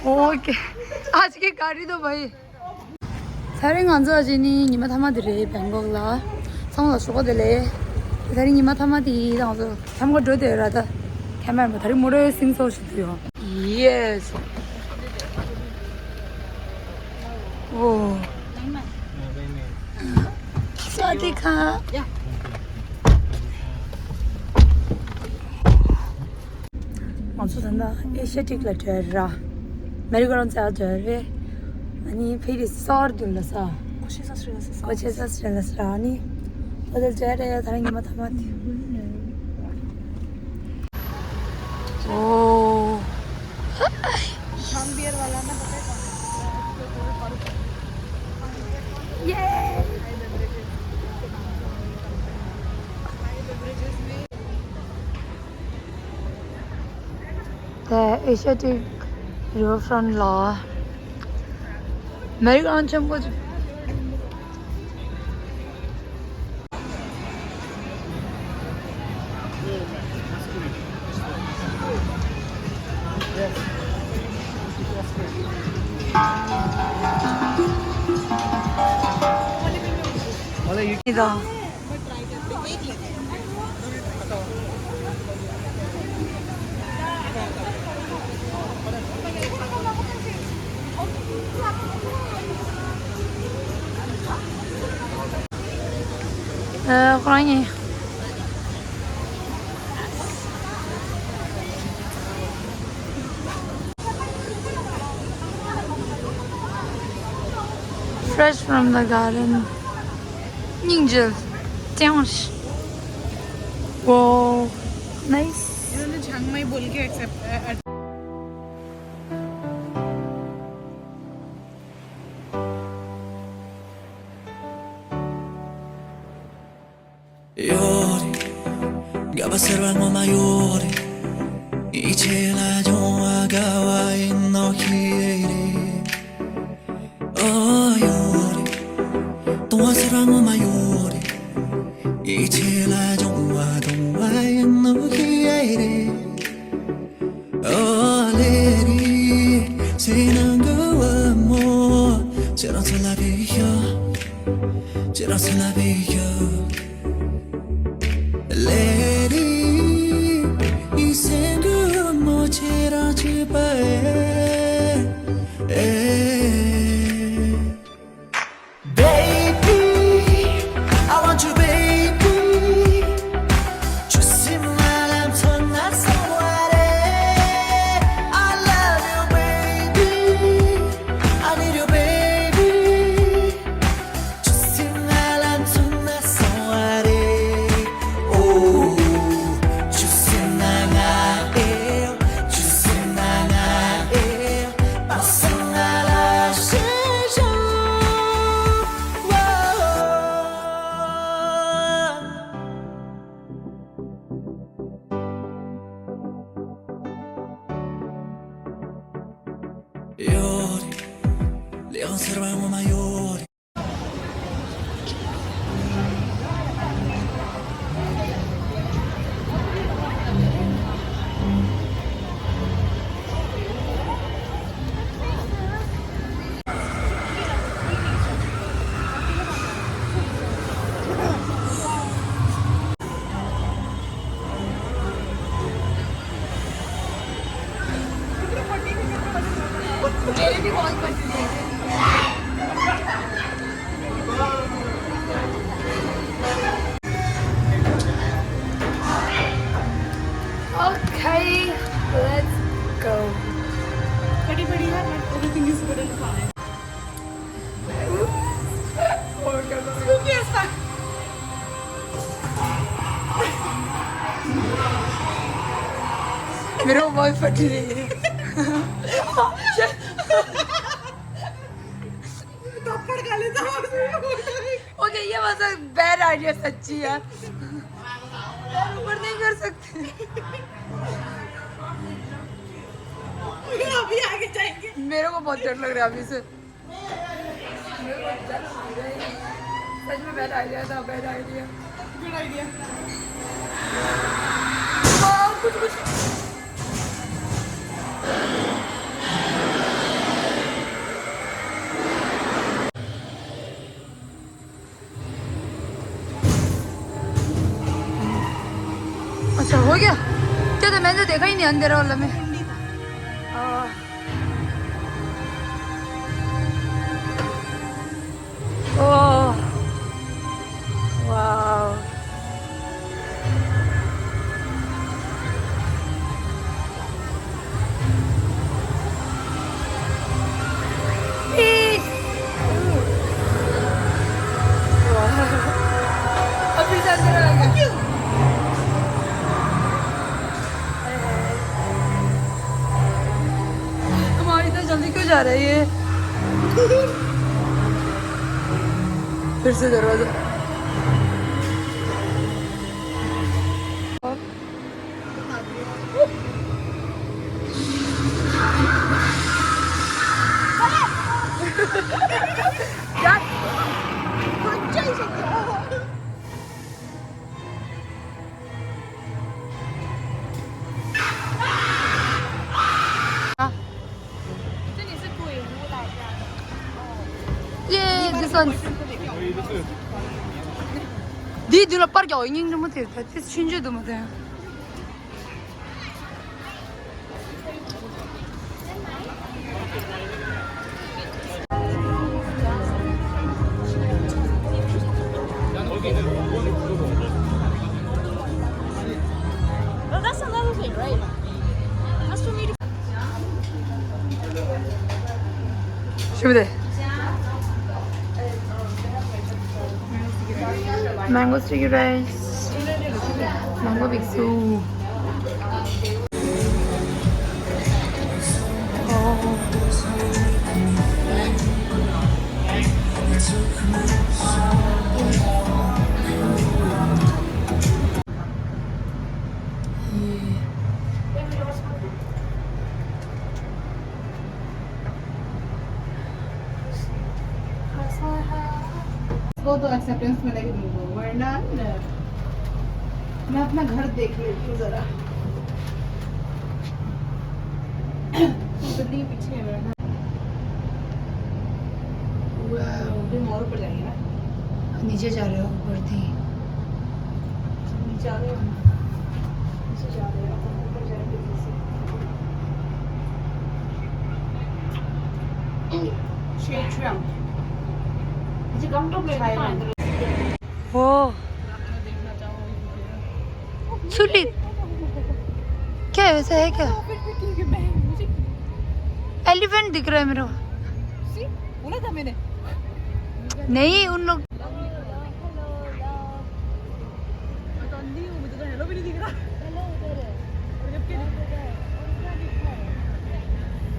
오케이. 아직 가리도 봐이. 사령 앉아지니 니마 타마들이 뱅곡라. 상도 수고들래. 사령 니마 타마디 당서 참고 줘대라다. 카메라 뭐 다른 모래 생소시도요. 예스. 오. 사디카. 먼저 된다. Asiatique 라 저라. 메리고런 자 저래. 아니 페리 서르들라서. 거치사 스트레스라니. 어딜 저래 다른 게 마타마티. 오. Beer वाला ना पता है 예. The Asiatic riverfront law. American chamber. 이다. 호랑이. Fresh from the garden. Ninja. Dance. Wow. Nice. इन्होंने झांगमाई बोल के accept Yori, gaba servango mayori, ichela jonga gawa no hiiiii. Oh yori, tonga servango mayori, ichela jonga no hiiiii. Oh lady, sinango mo, será la villa, será la villa. Lady, you sing good, much it on your baby, I want you, baby. Just in my life, turn that somewhere. I love you, baby. I need you, baby. Just in my life, turn that somewhere. Yori, le conservamos mayori. Okay, let's go. बड़ी बड़ी है but everything is good and fine spooky as fuck मेरा बहुत फटी रही है. थप्पड़ खा लेता हूँ ओके ये वाज अ बैड आइडिया सच्ची यार. ऊपर नहीं कर सकते. अभी आगे जाएंगे. मेरे को बहुत डर लग रहा है अभी से. सच में बैड आइडिया था. Bad idea. Good idea. कुछ हो गया तो मैंने तो देखा ही नहीं अंधेरा वाला में ओह वाह अभी अंधेरा आ गया हमारी तो जल्दी क्यों जा रही है फिर से दरवाजा ये this one 네 눈을 빠르게 어잉잉도 못해 친지도 못해 No, that's another thing, right? That's for me to. 준비돼 mango sticky rice mango biksu वो तो एक्सेप्टेंस मिलेगी तुमको वरना मैं अपना घर देख लेती हूँ जरा दिल्ली पीछे है वरना मॉल पर जाएंगे ना नीचे जा रहे हो ऊपर थी नीचे आ रहे हो नीचे जा रहे हो ऊपर जाएंगे शेड ट्रम मुझे कम तो प्ले ओ सुली क्या है वैसा है क्या एलिफेंट दिख रहा है मेरे को बोला था मैंने नहीं उन लोग हेलो भी नहीं दिख रहा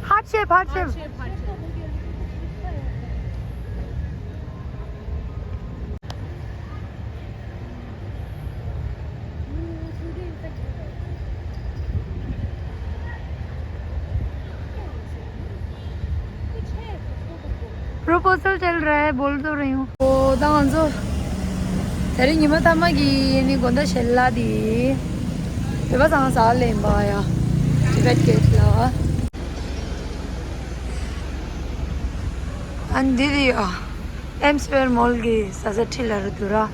हार्ट शेप प्रपोजल चल रहा है बोल तो रही हूँ ओ 당한서 대리님은 담아기 니 건다 셸라디 배바상 살래 봐야 집에겠라 안 디디야 엠스웰 몰기 사자틸라르 두라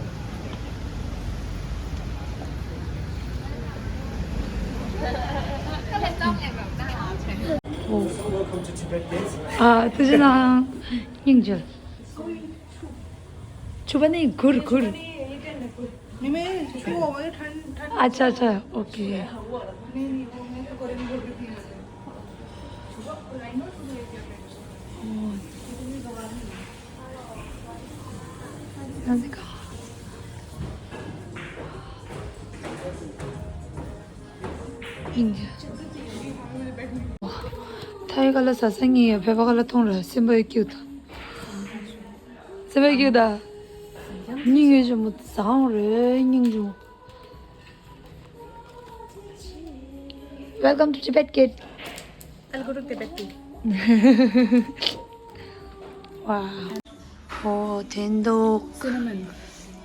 아, 뜨지나 인절. 주변에 gur. नहीं मैं छुओ मुझे ठंड अच्छा okay 인절. 타이 갈라 사생이 배바 갈라 통라 심바이 키우다. 심바이 키우다. 닝이 좀 상어래 닝 Welcome to Tibet kid. I'll go to Tibet too. wow. ओ 텐도 Cinnamon.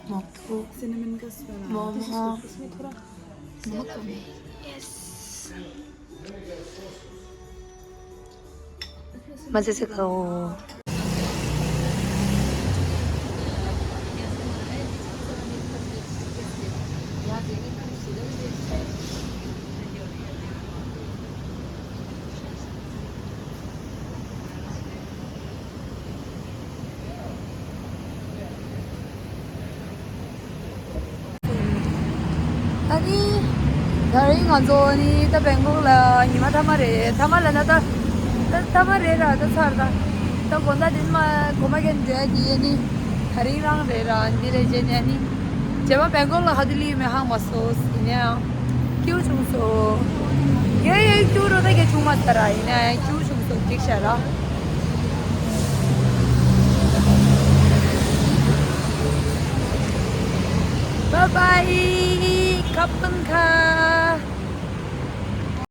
먹도 Cinnamon का smell. 뭐뭐 इसमें थोड़ा 먹네. Yes. 맛있을까요? 다른 간조니 다 뱅곡라 니마 타마레 타마라나 다 타마레라 다 살다 다 본다 din마 고마겐 제디니 다리랑 레라 니레 제냐니 제가 뱅곡라 하들리 메 하마소스 이냐 क्यों चुमसो ये क्यों रोता के चुमा तरा इन्हें क्यों चुमसो दिखशाला बाय बाय खपन खा